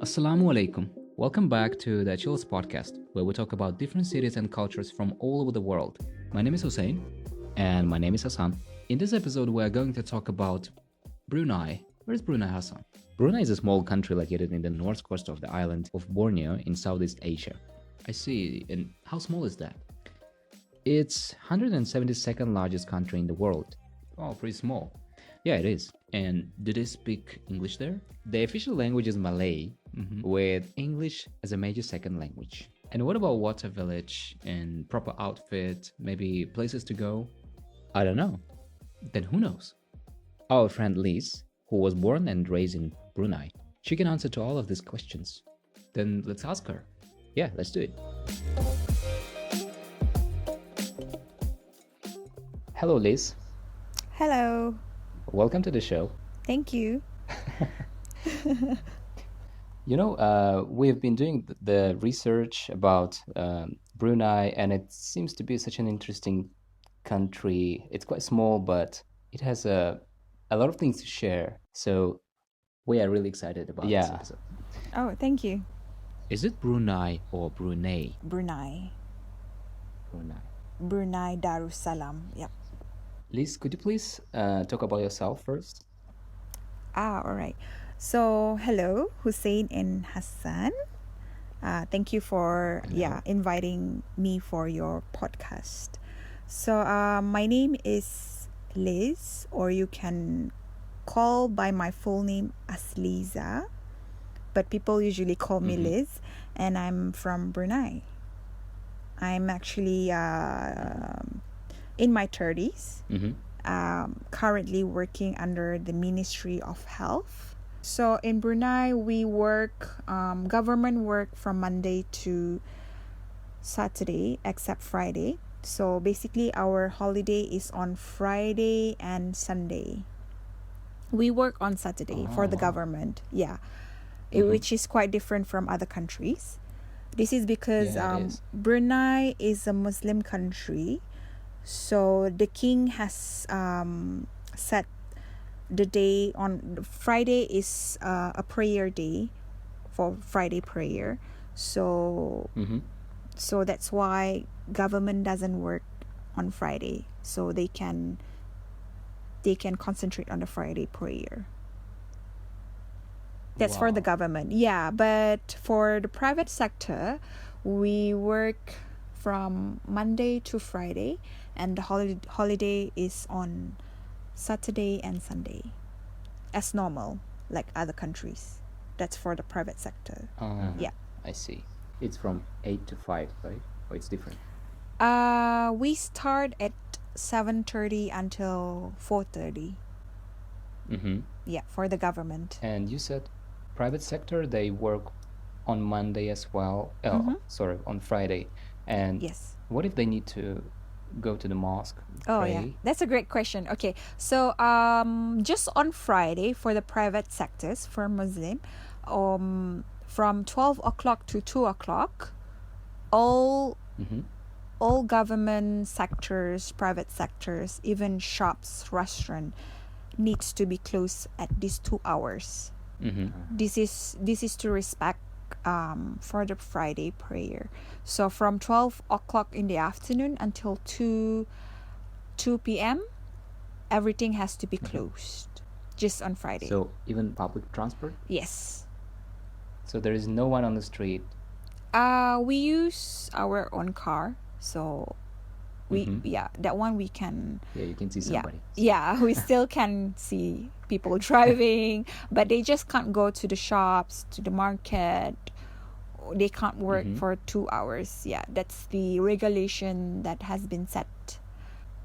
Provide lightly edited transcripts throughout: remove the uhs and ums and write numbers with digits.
Assalamu alaikum. Welcome back to the Chills podcast, where we talk about different cities and cultures from all over the world. My name is Hussein. And my name is Hassan. In this episode, we're going to talk about Brunei. Where's Brunei, Hassan? Brunei is a small country located in the north coast of the island of Borneo in Southeast Asia. I see. And how small is that? It's 172nd largest country in the world. Oh, pretty small. Yeah, it is. And do they speak English there? The official language is Malay, with English as a major second language. And what about water village and proper outfit, maybe places to go? I don't know. Then who knows? Our friend Liz, who was born and raised in Brunei, she can answer to all of these questions. Then let's ask her. Yeah, let's do it. Hello, Liz. Hello. Welcome to the show. Thank you. We've been doing the research about Brunei, and it seems to be such an interesting country. It's quite small, but it has a lot of things to share. So, We are really excited about this Yeah. episode. Oh, thank you. is it Brunei or Brunei? Brunei. Brunei. Brunei Darussalam. Yep. Liz, could you please talk about yourself first? All right. So, hello, Hussein and Hassan. Thank you for inviting me for your podcast. So, my name is Liz, or you can call by my full name as Liza, but people usually call me Liz, and I'm from Brunei. I'm actually in my 30s. Currently working under the Ministry of Health. So in Brunei, we work, government work from Monday to Saturday, except Friday. So basically, our holiday is on Friday and Sunday. We work on Saturday for the government, which is quite different from other countries. This is because Yeah, it is. Brunei is a Muslim country. So the king has set the day on Friday is a prayer day for Friday prayer. So so that's why government doesn't work on Friday. So they can concentrate on the Friday prayer. That's for the Wow. government. Yeah, but for the private sector, we work from Monday to Friday, and the holiday is on Saturday and Sunday, as normal, like other countries. That's for the private sector. Yeah. I see. It's from 8 to 5, right? Or it's different? We start at 7:30 until 4:30. Yeah, for the government. And you said private sector, they work on Monday as well. On Friday. And Yes. what if they need to go to the mosque, Oh pray? yeah, that's a great question. Okay, so just on Friday for the private sectors for Muslim, from 12 o'clock to 2 o'clock, all government sectors, private sectors, even shops, restaurant, needs to be closed at these 2 hours. This is to respect for the Friday prayer. So from 12 o'clock in the afternoon until 2 p.m., everything has to be closed just on Friday. So even public transport? Yes. So there is no one on the street. We use our own car. So that one we can Yeah, you can see somebody. we still can see people driving, but they just can't go to the shops, to the market. They can't work for 2 hours. Yeah, that's the regulation that has been set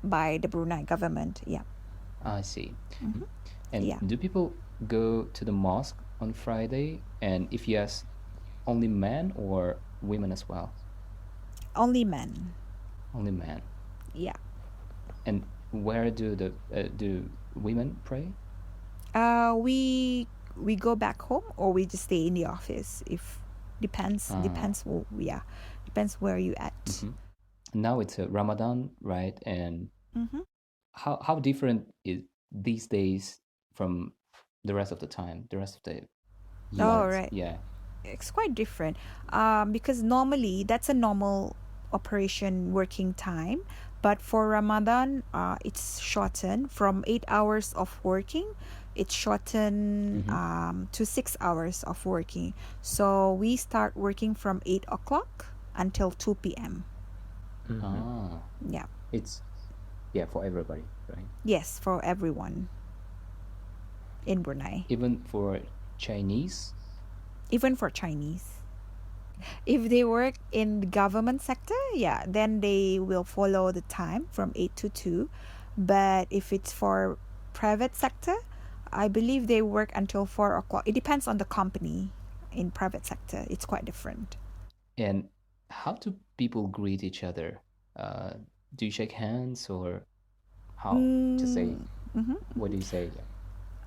by the Brunei government. Yeah. I see. And Yeah. do people go to the mosque on Friday? And if yes, only men or women as well? Only men. Only men. Yeah. And where do do women pray? We go back home, or we just stay in the office. If depends where you at. Now it's a Ramadan, right? And how different is these days from the rest of the time, the rest of the year? Oh, right. Yeah. it's quite different. Because normally that's a normal operation working time, but for Ramadan, it's shortened from 8 hours of working. It's shortened to 6 hours of working. So we start working from 8 o'clock until 2 p.m. Ah, Yeah. it's for everybody, right? Yes, for everyone in Brunei, Even for Chinese. even for Chinese. If they work in the government sector, yeah, then they will follow the time from 8 to 2. But if it's for private sector, I believe they work until 4 o'clock. It depends on the company. In private sector, it's quite different. And how do people greet each other? Do you shake hands, or how to say? What do you say?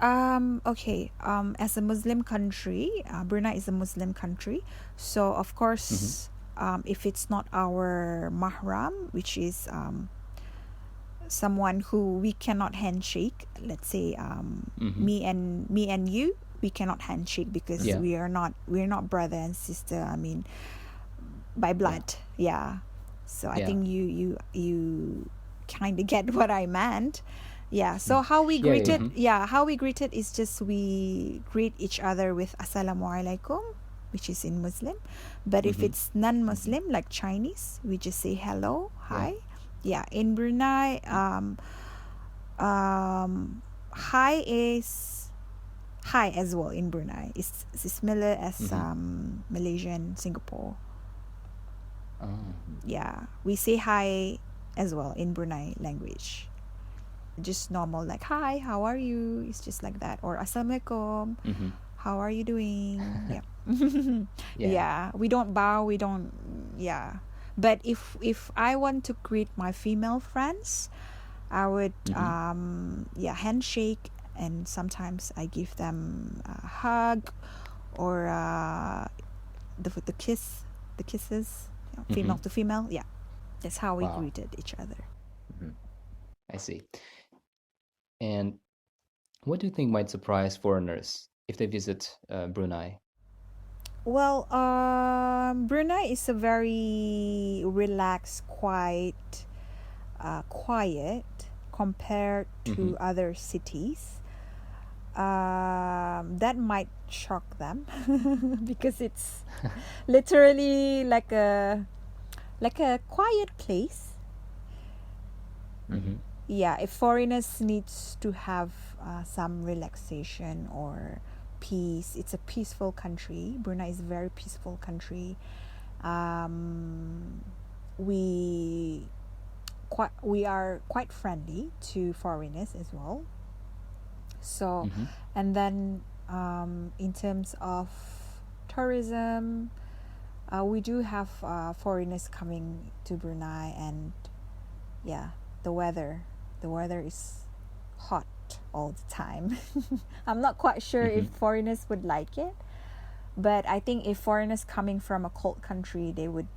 Okay. As a Muslim country, Brunei is a Muslim country, so of course, if it's not our mahram, which is someone who we cannot handshake, let's say me and you, we cannot handshake because Yeah. we're not brother and sister. I mean, by blood, yeah. So I Yeah. think you kind of get what I meant. Yeah. So how we Yeah, greeted, yeah. how we greeted is just we greet each other with Assalamualaikum, which is in Muslim. But if it's non-Muslim, like Chinese, we just say hello, hi. Yeah. In Brunei, hi is hi as well in Brunei. It's similar as Malaysian, Singapore. Yeah, we say hi as well in Brunei language. Just normal, like hi, how are you? It's just like that. Or Assalamualaikum, how are you doing? Yeah. Yeah, we don't bow, we don't. Yeah, but if I want to greet my female friends, I would handshake, and sometimes I give them a hug, or the kisses, female to female. Yeah, that's how we Wow. greeted each other. I see. And what do you think might surprise foreigners if they visit Brunei? Well, Brunei is a very relaxed, quiet compared to other cities. That might shock them because it's literally like a quiet place. Yeah, if foreigners needs to have some relaxation or peace, it's a peaceful country. Brunei is a very peaceful country. We are quite friendly to foreigners as well. So, and then in terms of tourism, we do have foreigners coming to Brunei, and yeah, the weather is hot all the time. I'm not quite sure if foreigners would like it, but I think if foreigners coming from a cold country, they would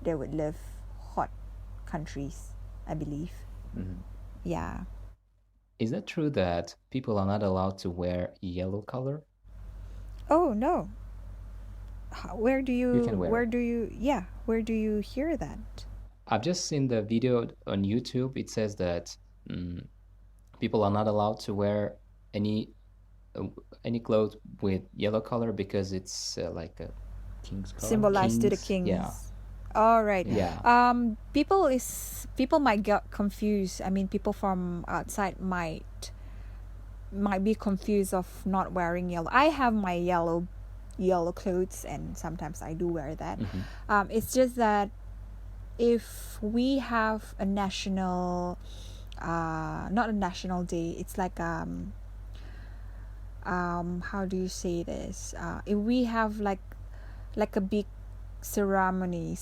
love hot countries, I believe. Yeah. Is that true that people are not allowed to wear yellow color? Oh no. Where do you can wear it. where do you hear that? I've just seen the video on YouTube. It says that people are not allowed to wear any clothes with yellow color because it's like a King's color. Symbolized to the Kings, kings. yeah. All right. Yeah. People might get confused. I mean, people from outside might be confused of not wearing yellow. I have my yellow clothes, and sometimes I do wear that. It's just that if we have a national, not a national day, it's like how do you say this? If we have like a big ceremony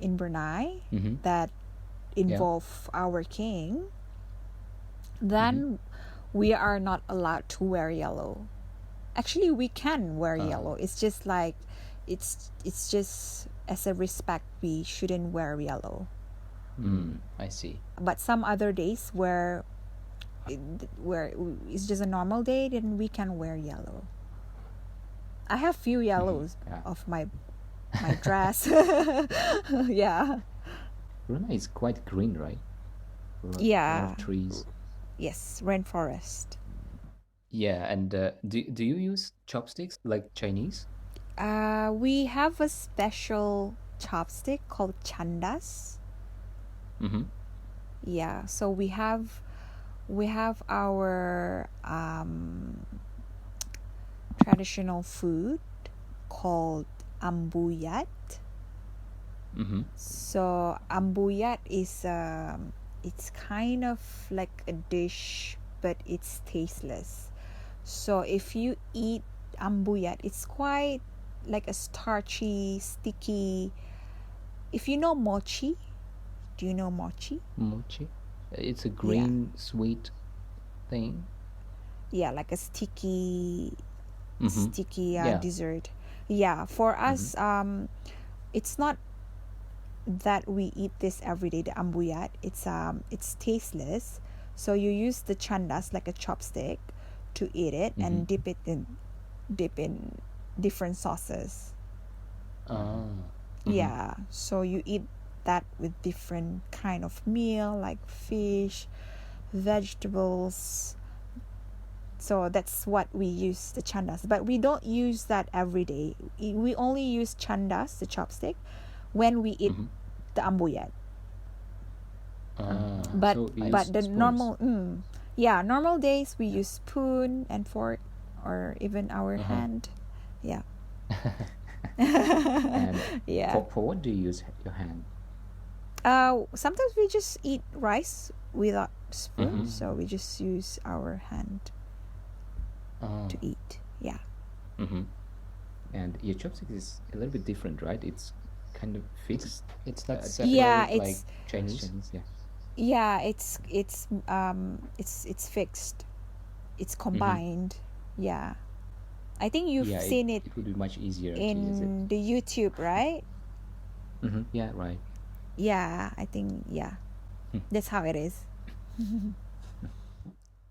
in Brunei that involve our king, then we are not allowed to wear yellow. Actually, we can wear yellow. It's just like it's just as a respect, we shouldn't wear yellow. I see. But some other days where it's just a normal day, then we can wear yellow. I have few yellows Yeah. of my dress. Yeah. Brunei is quite green, right? A lot Yeah. of trees. Yes, rainforest. Yeah, and do you use chopsticks like Chinese? We have a special chopstick called Candas. Mm-hmm. Yeah, so we have our traditional food called ambuyat. Mm-hmm. So ambuyat is it's kind of like a dish, but it's tasteless. So if you eat ambuyat, it's quite like a starchy, sticky. If you know mochi, do you know mochi? Mochi. It's a Yeah. green sweet thing. Yeah, like a sticky Mm-hmm. Yeah. dessert. Yeah, for us, Mm-hmm. it's not that we eat this every day. The ambuyat, it's tasteless. So you use the chandas like a chopstick to eat it Mm-hmm. and dip in different sauces. Ah. Mm-hmm. Yeah, so you eat that with different kind of meal like fish, vegetables. So that's what we use the chandas, but we don't use that every day. We only use chandas, the chopstick, when we eat Mm-hmm. the ambuyat. Ah. But So you but use the spoons. normal days we use spoon and fork or even our Uh-huh. hand. Yeah. And Yeah. for what do you use your hand? Sometimes we just eat rice without spoon, Mm-hmm. so we just use our hand Ah. to eat. Yeah. Mm-hmm. And your chopstick is a little bit different, right? It's kind of fixed. It's not Yeah, separated like Chinese. Yeah. yeah, it's fixed. It's Mm-hmm. combined. Yeah. I think you've Yeah, seen it it would be much easier to use it. in the YouTube, right? Mm-hmm. Yeah, right. Yeah, I think that's how it is.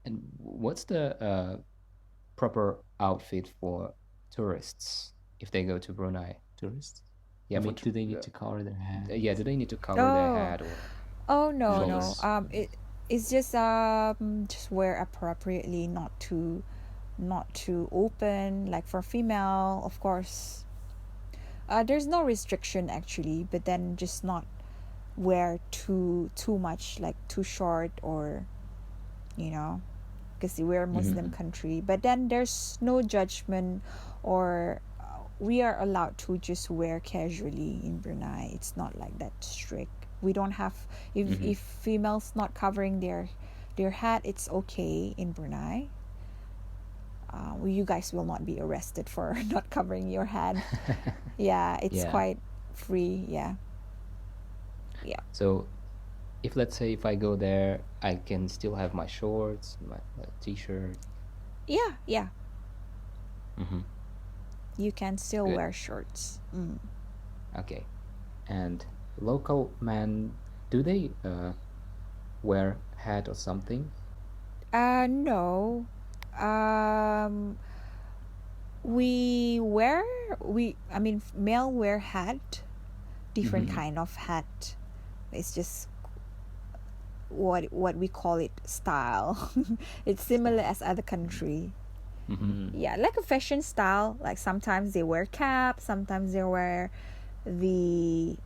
And what's the proper outfit for tourists if they go to Brunei? Tourists? Yeah, do they need to cover their head? Yeah, do they need to cover their Oh, head or oh no, shoulders? it's just wear appropriately, not too open. Like for female, of course, there's no restriction actually, but then just not wear too much, like too short, or because we're a Muslim country. But then there's no judgment, or we are allowed to just wear casually in Brunei. It's not like that strict. We don't have, if females not covering their head, it's okay in Brunei. You guys will not be arrested for not covering your head. Yeah, it's Yeah. quite free. Yeah. So if let's say if I go there, I can still have my shorts, my t-shirt. Yeah. Mm-hmm. You can still Good. wear shorts. Okay. And local men, do they wear hat or something? No. Male wear hat, different kind of hat. It's just what we call it style. It's similar as other country. Yeah, like a fashion style. Like sometimes they wear cap, sometimes they wear the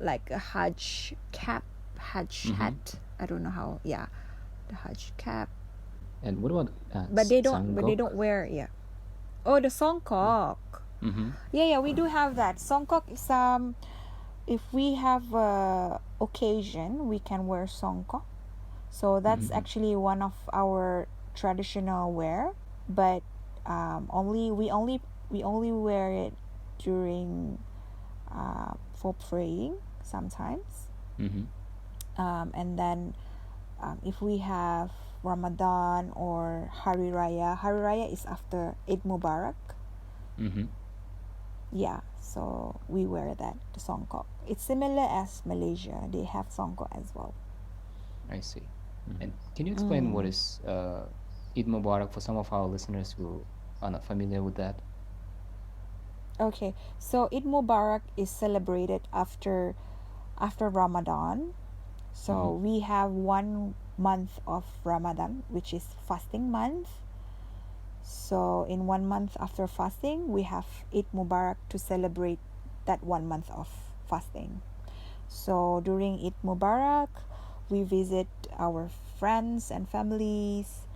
like a Hajj cap, Hajj hat. I don't know how. Yeah, the Hajj cap. And what about But they don't Sungog? wear. Yeah. Oh, the songkok. Yeah, we do have that. Songkok is if we have a occasion, we can wear songkok. So that's actually one of our traditional wear, but we only wear it during for praying sometimes. And then if we have Ramadan or Hari Raya is after Eid Mubarak. Yeah, so we wear that, the songkok. It's similar as Malaysia. They have songkok as well. I see. And can you explain what is Eid Mubarak for some of our listeners who are not familiar with that? Okay, so Eid Mubarak is celebrated after Ramadan. So we have 1 month of Ramadan, which is fasting month. So in 1 month after fasting, we have Eid Mubarak to celebrate that 1 month of fasting. So during Eid Mubarak, we visit our friends and families,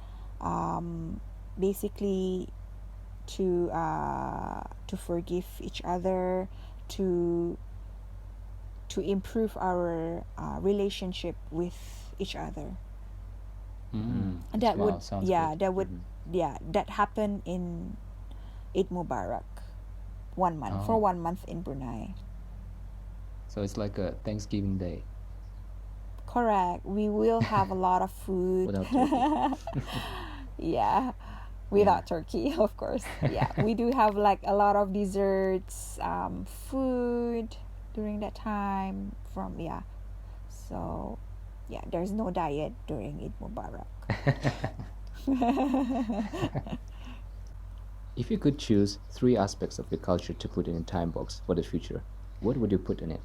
basically to forgive each other, to improve our relationship with each other. That Wow, would sounds yeah good. that would yeah that happened in Eid Mubarak 1 month for Oh, 1 month in Brunei. so it's like a Thanksgiving Day Correct. We will have a lot of food. without turkey. Yeah, Yeah. without turkey, of course. Yeah, we do have like a lot of desserts, food during that time. So yeah, there's no diet during Eid Mubarak. If you could choose three aspects of your culture to put in a time box for the future, what would you put in it?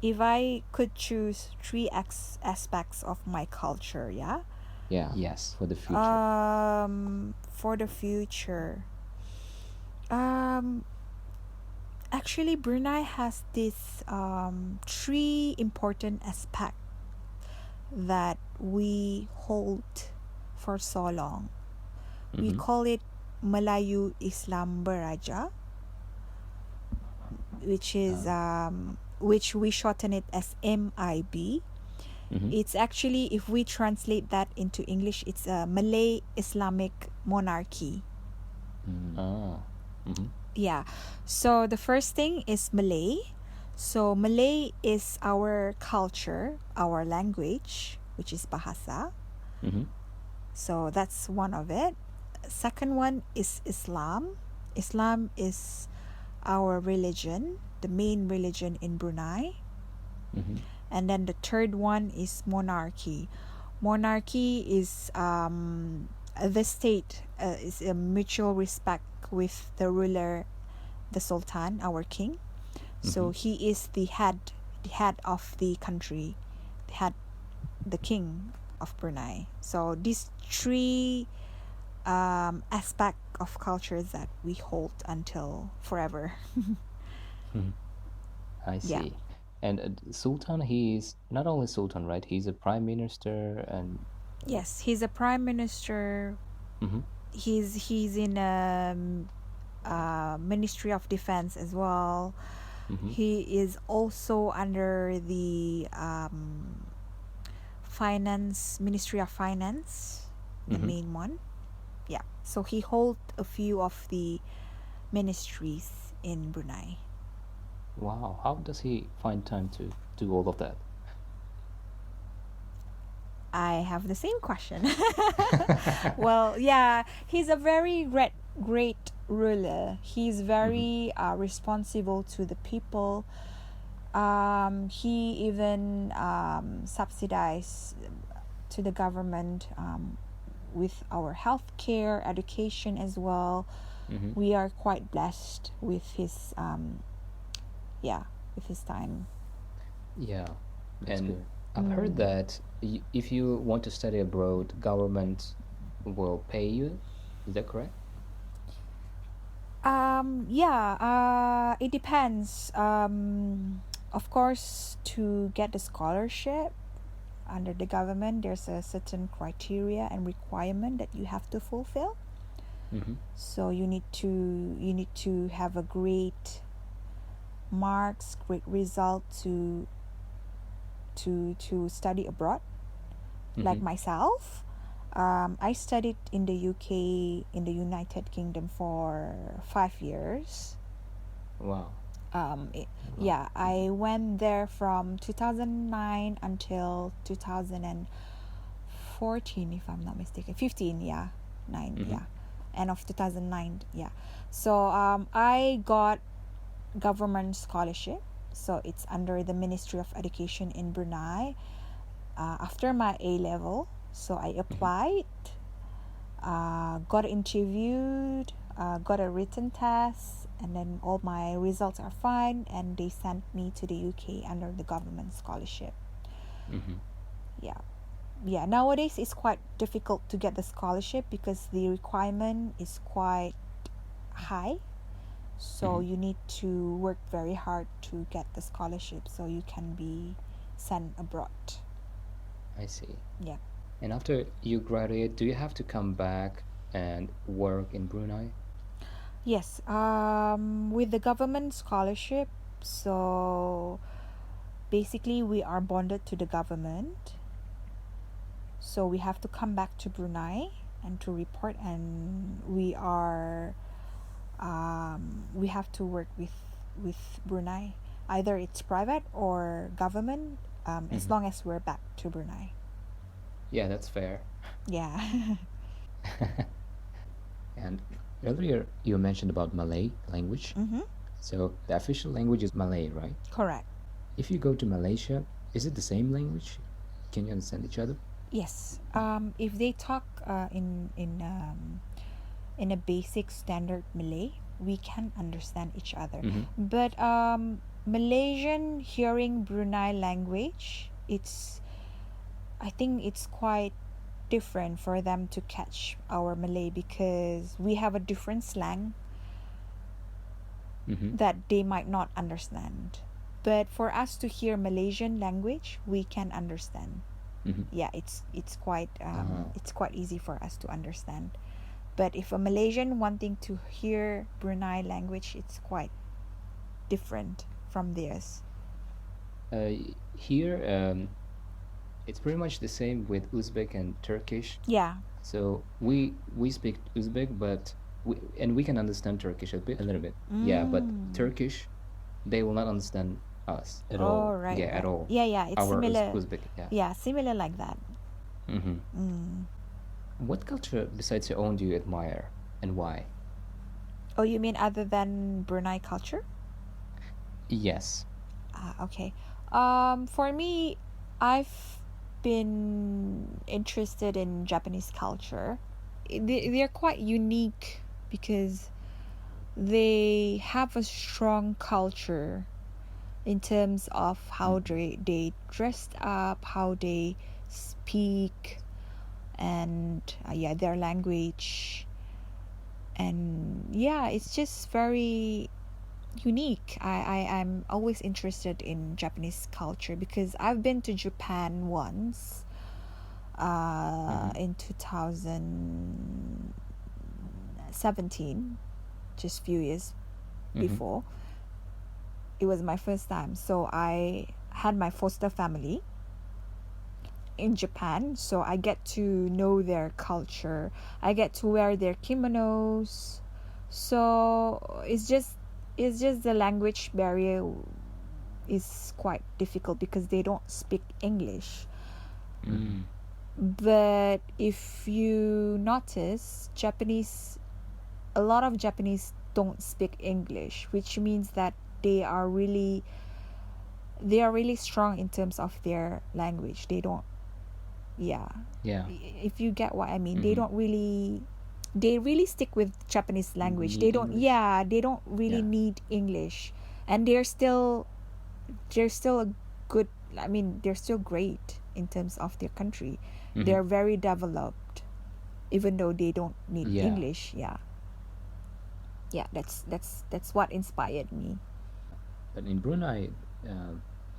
If I could choose three aspects of my culture, yeah, Yeah, Yes. for the future. for the future, um, actually, Brunei has this three important aspects that we hold for so long. We Mm-hmm. call it Melayu Islam Beraja, which we shorten it as MIB. Mm-hmm. It's actually, if we translate that into English, it's a Malay Islamic monarchy. Ah. Mm-hmm. Yeah. So the first thing is Malay. So Malay is our culture, our language, which is Bahasa. Mm-hmm. So that's one of it. Second one is Islam. Islam is our religion, the main religion in Brunei. Mm-hmm. And then the third one is monarchy. Monarchy is the state, is a mutual respect with the ruler, the Sultan, our king. So he is the head of the country, the king of Brunei. So these three aspect of culture that we hold until forever. I Yeah. see. And Sultan, he's not only Sultan, right? He's a prime minister and. Yes, he's a prime minister. Mm-hmm. He's in Ministry of Defense as well. Mm-hmm. He is also under the Ministry of Finance, the Mm-hmm. main one. Yeah. So he holds a few of the ministries in Brunei. Wow. How does he find time to do all of that? I have the same question. Well, yeah, he's a very great ruler. He's very responsible to the people. He even subsidized to the government with our healthcare, education as well. Mm-hmm. We are quite blessed with his with his time. Yeah. That's And good. I've heard that if you want to study abroad, government will pay you. Is that correct? It depends. Of course, to get the scholarship under the government, there's a certain criteria and requirement that you have to fulfill. Mm-hmm. So you need to have a great marks, great result to study abroad. Like myself, I studied in the UK, in the United Kingdom for 5 years. Wow. Yeah, I went there from 2009 until 2014, if I'm not mistaken. 15, yeah, 9, yeah, end of 2009, yeah. So I got government scholarship. So it's under the Ministry of Education in Brunei. After my A level, so I applied, got interviewed, got a written test, and then all my results are fine, and they sent me to the UK under the government scholarship. Mm-hmm. Yeah, nowadays it's quite difficult to get the scholarship because the requirement is quite high, so you need to work very hard to get the scholarship so you can be sent abroad. I see. Yeah. And after you graduate, do you have to come back and work in Brunei? Yes, with the government scholarship, so basically we are bonded to the government, so we have to come back to Brunei and to report, and we have to work with Brunei, either it's private or government, as long as we're back to Brunei. Yeah, that's fair. Yeah. And earlier you mentioned about Malay language. So the official language is Malay, right? Correct. If you go to Malaysia, is it the same language? Can you understand each other? Yes. If they talk in a basic standard Malay, we can understand each other. But Malaysian hearing Brunei language, I think it's quite different for them to catch our Malay because we have a different slang that they might not understand. But for us to hear Malaysian language, we can understand. Yeah, it's quite easy for us to understand. But if a Malaysian wanting to hear Brunei language, it's quite different from theirs. Here, it's pretty much the same with Uzbek and Turkish. Yeah. So we speak Uzbek, but we can understand Turkish a little bit. Yeah, but Turkish, they will not understand us at all. Right. Yeah, at all. Yeah, it's Our similar. Uzbek. Yeah. Yeah, similar like that. What culture besides your own do you admire, and why? Oh, you mean other than Brunei culture? Yes. Okay. For me, I've been interested in Japanese culture. They're quite unique because they have a strong culture in terms of how they dressed up, how they speak, and their language. And yeah, it's just very unique. I'm always interested in Japanese culture because I've been to Japan once in 2017, just few years before. It was my first time, so I had my foster family in Japan, so I get to know their culture. I get to wear their kimonos. So it's just the language barrier is quite difficult because they don't speak English. But if you notice, a lot of Japanese don't speak English, which means that they are really strong in terms of their language. They don't, if you get what I mean, they really stick with Japanese language. They don't really need English, and they're still a good, they're still great in terms of their country. They're very developed, even though they don't need English. That's what inspired me. But in Brunei,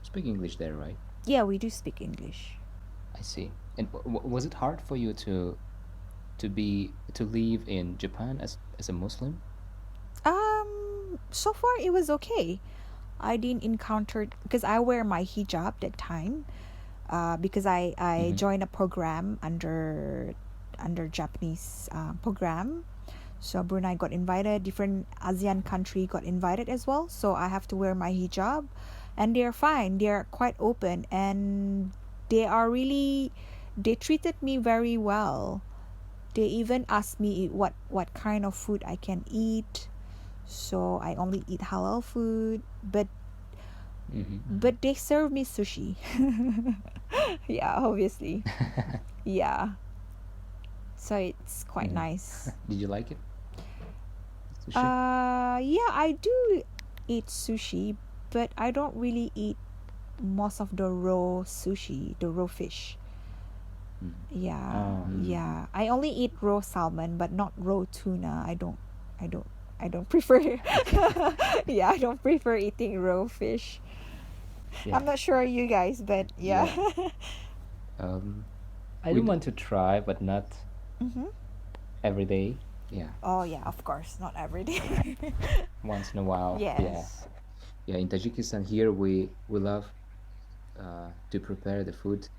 speak English there, right? Yeah, we do speak English. I see. And was it hard for you to live in Japan as a Muslim? So far it was okay. I didn't encounter, because I wear my hijab that time, because I joined a program under Japanese program. So Brunei got invited, different ASEAN country got invited as well. So I have to wear my hijab, and they're fine. They're quite open, and they treated me very well. They even asked me what kind of food I can eat. So I only eat halal food, but they serve me sushi. Yeah, obviously. Yeah. So it's quite nice. Did you like it? Sushi? Yeah, I do eat sushi, but I don't really eat most of the raw sushi, the raw fish. Mm. Yeah, Oh. yeah. I only eat raw salmon, but not raw tuna. I don't, I don't prefer. Yeah, I don't prefer eating raw fish. Yeah. I'm not sure you guys, but yeah. I We do d- want to try, but not Mm-hmm. every day. Yeah. Oh yeah, of course, not every day. Once in a while. Yeah. Yes. Yeah, in Tajikistan here we love to prepare the food,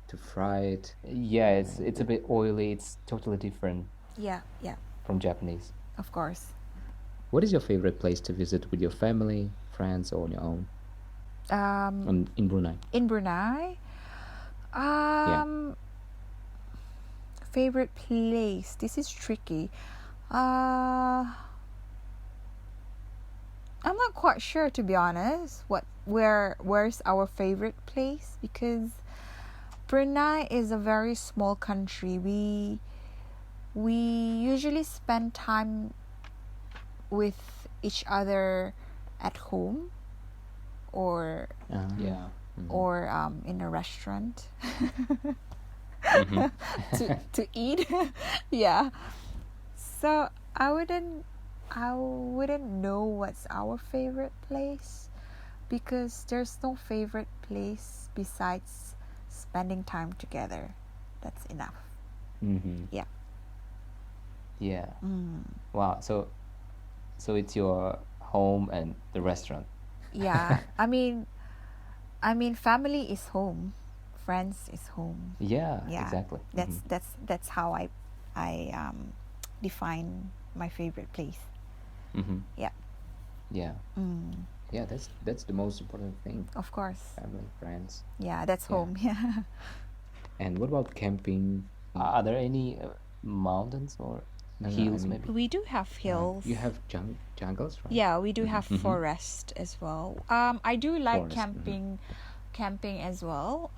to fry it. Yeah, it's a bit oily. It's totally different Yeah, yeah, from Japanese. of course. What is your favorite place to visit with your family, friends, or on your own in Brunei? In Brunei, favorite place. This is tricky. I'm not quite sure, to be honest. Where's our favorite place? Because Brunei is a very small country. We usually spend time with each other at home, or Yeah. or in a restaurant Mhm. to eat. Yeah. So I wouldn't know what's our favorite place, because there's no favorite place besides spending time together. That's enough. Mm-hmm. Yeah. Yeah. Mm. Wow. So it's your home and the restaurant. Yeah. I mean, family is home, friends is home. Yeah. Yeah. Exactly. That's how I define my favorite place. Mm-hmm. Yeah. Yeah. Mm. Yeah, that's the most important thing. Of course. Family, friends. Yeah, that's Yeah. home. Yeah. And what about camping? Are there any mountains or No, hills I mean, maybe? We do have hills. you have jungles, right? Yeah, we do have Mhm. forest as well. I do like Forest, camping as well.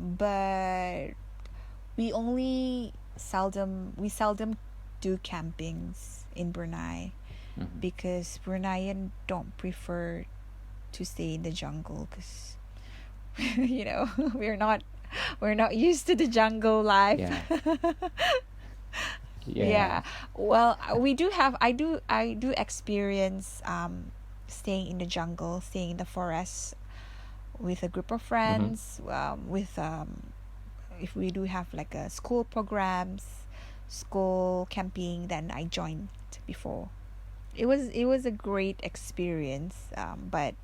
But we seldom do campings in Brunei, Mhm. because Bruneian don't prefer to stay in the jungle, because we're not used to the jungle life. Yeah. Yeah. Well, we do have. I do experience staying in the jungle, staying in the forest with a group of friends. With if we do have like a school programs, school camping, then I joined before. It was a great experience. But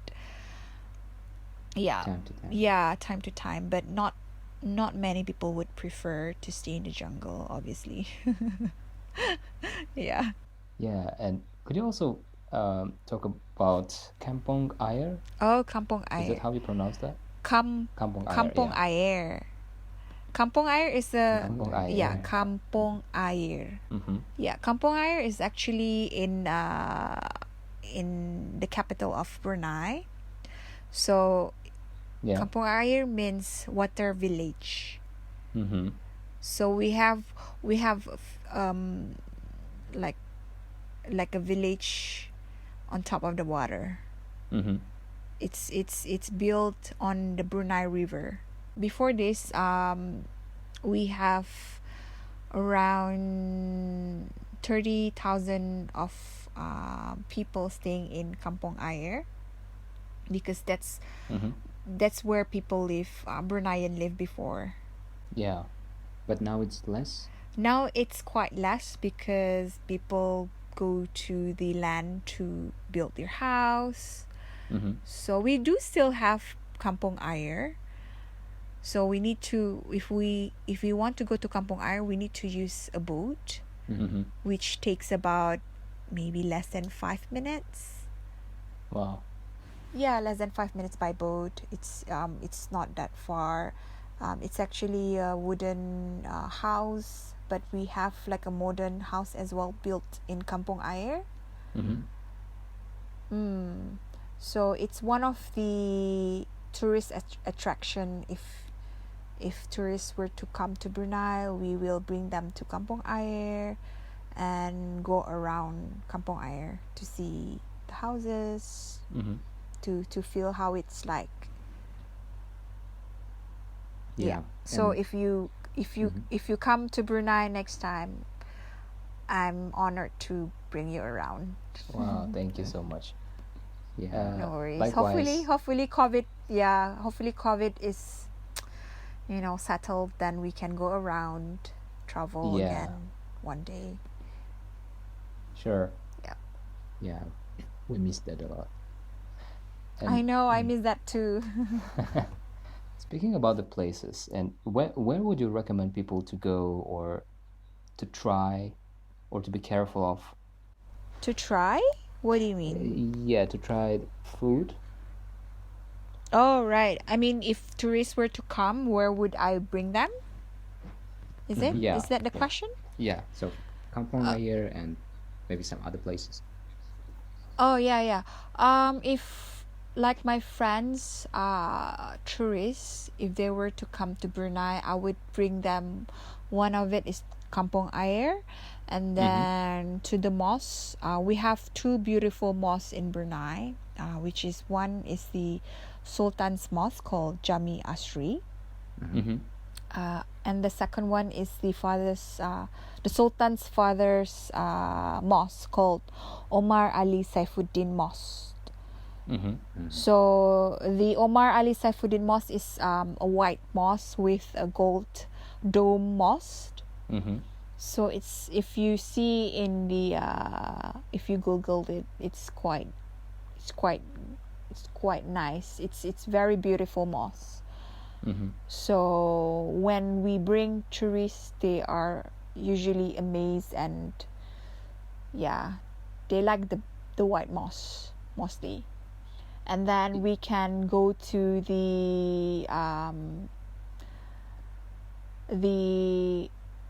yeah, Time to time. yeah, time to time, but not many people would prefer to stay in the jungle, obviously. Yeah. Yeah. And could you also talk about Kampong Ayer? Oh, Kampong Is that Ayer. how you pronounce that? Kam Kampong Ayer. Kampong Yeah. Ayer. Kampong Ayer is a Kampong Ayer. yeah, Kampong Ayer. Mm-hmm. Yeah, Kampong Ayer is actually in the capital of Brunei. So Yeah. Kampong Ayer means water village. Mm-hmm. So we have like a village on top of the water. Mm-hmm. It's built on the Brunei River. Before this, we have around 30,000 of people staying in Kampong Ayer, because Mm-hmm. that's where people live. Bruneian lived before. Yeah. But now it's less. Now it's quite less, because people go to the land to build their house. Mm-hmm. So we do still have Kampong Ayer. So we need to, if we want to go to Kampong Ayer, we need to use a boat, Mm-hmm. which takes about maybe less than 5 minutes. Wow. Yeah, less than 5 minutes by boat. It's not that far. It's actually a wooden house, but we have like a modern house as well built in Kampong Ayer. Mm-hmm. So it's one of the tourist attraction. If tourists were to come to Brunei, we will bring them to Kampong Ayer, and go around Kampong Ayer to see the houses, Mm-hmm. to feel how it's like. Yeah. So And Mhm. if you come to Brunei next time, I'm honored to bring you around. wow, thank you so much. Yeah. No worries. Likewise. Hopefully COVID is settled, then we can go around, travel Yeah, again one day. sure. Yeah. Yeah, we miss that a lot. I And know, I miss that too. speaking about the places, and where would you recommend people to go or to try or to be careful of? To try? What do you mean? Yeah, to try food. Oh, right. I mean, if tourists were to come, where would I bring them? Is it? Mhm. Yeah, Is that the question? Yeah. So Kampong Ayer and maybe some other places. Oh, yeah. If like my friends, tourists, if they were to come to Brunei, I would bring them. One of it is Kampong Ayer, and Mm-hmm. then to the mosque. We have two beautiful mosques in Brunei, which is one is the Sultan's mosque called Jami Asri, Mm-hmm. and the second one is the Sultan's father's mosque called Omar Ali Saifuddin Mosque. Mm-hmm. So the Omar Ali Saifuddin Mosque is a white mosque with a gold dome mosque. Mm-hmm. So it's, if you see in the if you googled it, it's quite nice. It's very beautiful mosque. Mm-hmm. So when we bring tourists, they are usually amazed, and they like the white mosque mostly. And then we can go to the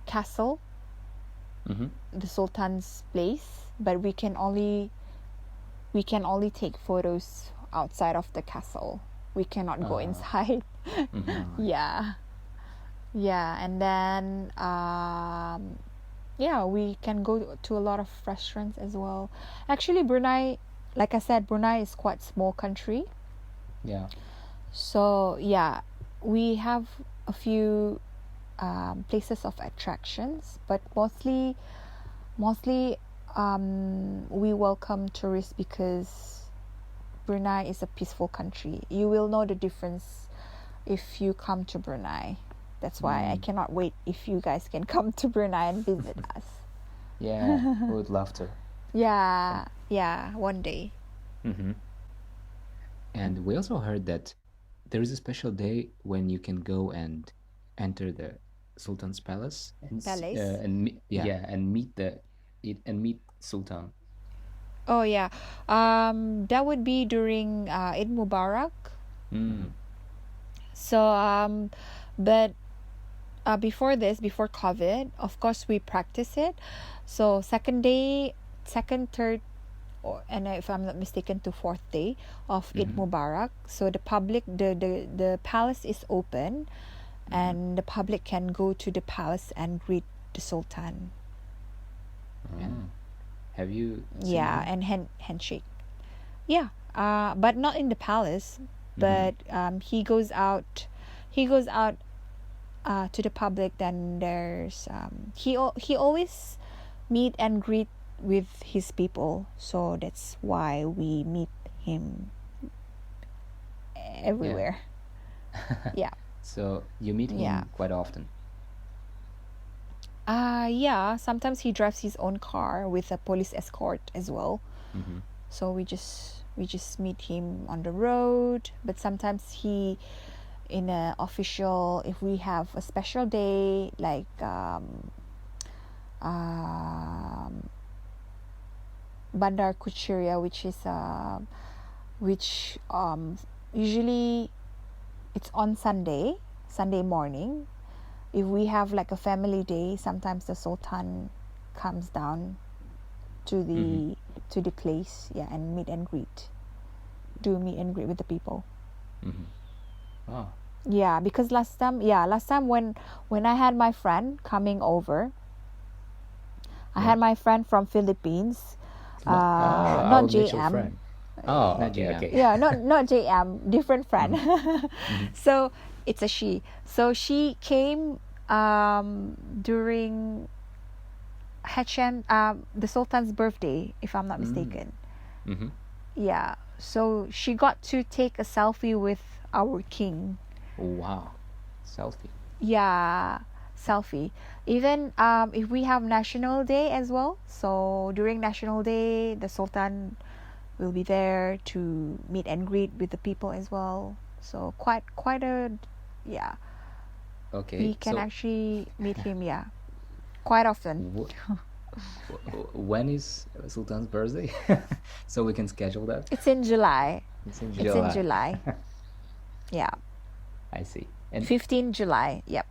castle, Mm-hmm. the Sultan's place, but we can only take photos outside of the castle. We cannot go inside. Mm-hmm. Yeah. And then we can go to a lot of restaurants as well. Actually, Brunei, like I said, Brunei is quite small country. Yeah. So we have a few places of attractions, but mostly we welcome tourists because Brunei is a peaceful country. You will know the difference if you come to Brunei. That's why I cannot wait if you guys can come to Brunei and visit us. Yeah, we would love to. Yeah, one day. Mm-hmm. And we also heard that there is a special day when you can go and enter the Sultan's palace. Palace. Yeah. And meet Sultan. Oh yeah, that would be during Eid Mubarak. Mm. So but before COVID, of course we practice it. So second, third, and if I'm not mistaken, to fourth day of Eid Mubarak. So the palace is open, and the public can go to the palace and greet the Sultan. Mm. Have you seen Yeah, him? and handshake. Yeah, but not in the palace. But he goes out. To the public. Then there's he always meet and greet with his people. So that's why we meet him everywhere. Yeah. So you meet him Yeah. quite often. Sometimes he drives his own car with a police escort as well. Mm-hmm. So we just meet him on the road. But sometimes he, in a official, if we have a special day like Bandar Kuchiria, which usually it's on Sunday morning. If we have like a family day, sometimes the Sultan comes down to the place, and meet and greet with the people. Mm-hmm. Oh. Yeah, because last time when I had my friend coming over, I had my friend from Philippines. Not Our mutual JM. friend. Oh, Not okay, JM. okay. Yeah, not JM, different friend. So it's a she. So she came during HM, the Sultan's birthday, if I'm not mistaken. Mm-hmm. Yeah. So she got to take a selfie with our king. Wow. Selfie. Yeah, selfie. Even if we have National Day as well. So during National Day, the Sultan will be there to meet and greet with the people as well. So quite a, yeah. Okay. We can So actually meet him, yeah, quite often. when is Sultan's birthday? So we can schedule that. It's in July. It's in It's July. in July. Yeah, I see. And 15 July. Yep.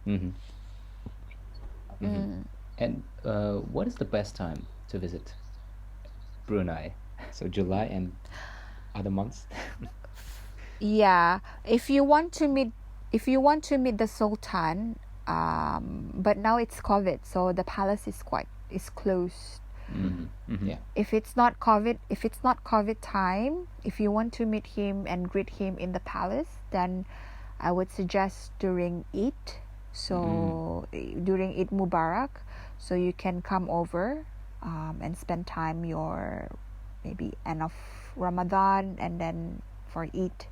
and what is the best time to visit Brunei? So July and other months. Yeah, if you want to meet the Sultan, but now it's COVID, so the palace is closed. Yeah. If it's not COVID time, if you want to meet him and greet him in the palace, then I would suggest during Eid. So during Eid Mubarak, so you can come over and spend time your maybe end of Ramadan and then for Eid,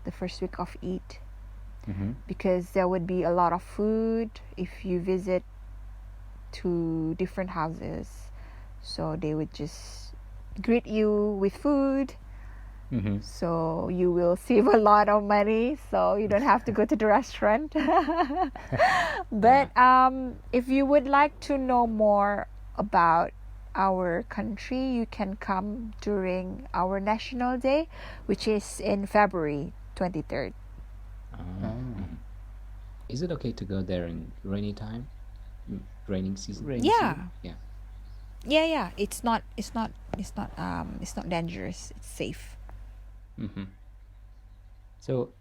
the first week of Eid, because there would be a lot of food if you visit to different houses. So they would just greet you with food. So you will save a lot of money, so you don't have to go to the restaurant. But if you would like to know more about our country, you can come during our National Day, which is in February 23rd. Is it okay to go there in rainy time? Raining season? Yeah. Yeah. Yeah. It's not dangerous. It's safe. So,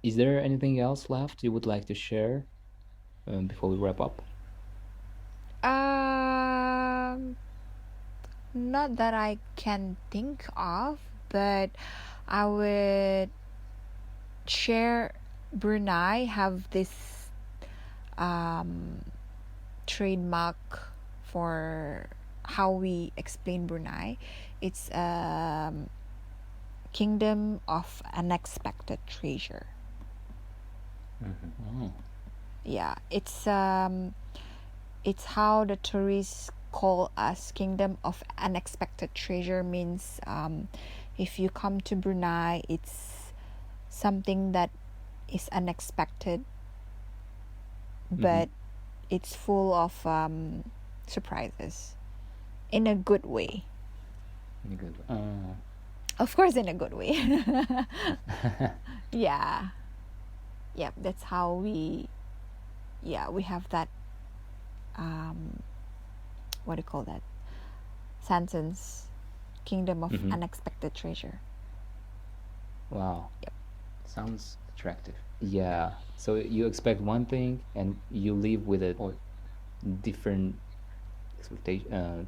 is there anything else left you would like to share before we wrap up? Not that I can think of, but I would share Brunei have this trademark for how we explain Brunei. It's kingdom of unexpected treasure. Yeah, it's how the tourists call us kingdom of unexpected treasure. Means if you come to Brunei, it's something that is unexpected, but it's full of surprises in a good way. In a good way. Of course, in a good way. Yeah. Yep, that's how we have that what do you call that sentence, kingdom of unexpected treasure. Wow. Yep. Sounds attractive. Yeah. So you expect one thing and you leave with a different expectation,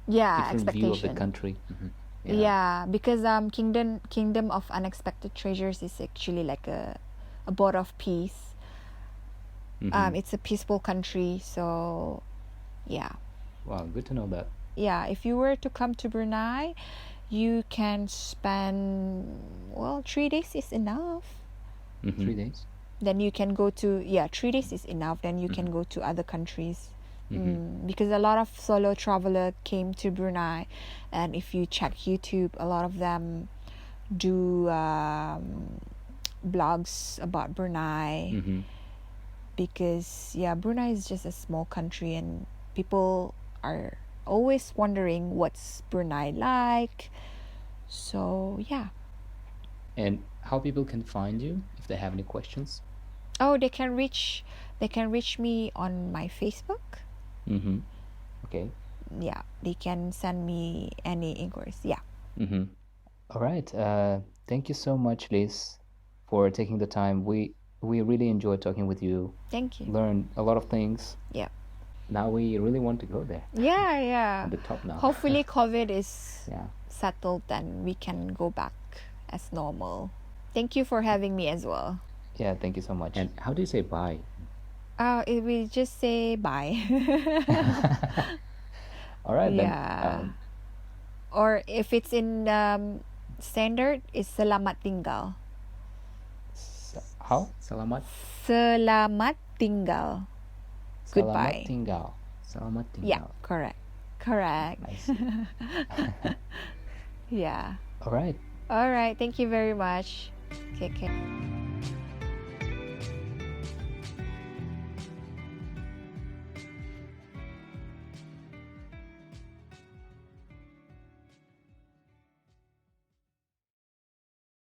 Yeah, different view of the expectation. country. Yeah, because kingdom of unexpected treasures is actually like a Abode of Peace. It's a peaceful country, so yeah. Wow, good to know that. Yeah, if you were to come to Brunei, you can spend 3 days is enough. 3 days? Then you can go to 3 days is enough. Then you can go to other countries. Because a lot of solo traveler came to Brunei, and if you check YouTube, a lot of them do blogs about Brunei. Because Brunei is just a small country, and people are always wondering what's Brunei like. So yeah. And how people can find you if they have any questions? Oh, they can reach me on my Facebook. Okay. Yeah, they can send me any inquiries. Yeah. All right. Thank you so much, Liz, for taking the time. We really enjoyed talking with you. Thank you. Learned a lot of things. Yeah. now we really want to go there. Yeah, yeah. At the top now. Hopefully COVID is Yeah. settled and we can go back as normal. Thank you for having me as well. Yeah, thank you so much. And how do you say bye? We just say bye. All right, Yeah. then. Or if it's in standard, it's selamat tinggal. How? Selamat. Selamat tinggal. Goodbye. Selamat tinggal. Selamat tinggal. Yeah, correct. Correct. Nice. Yeah. All right. All right. Thank you very much. Okay.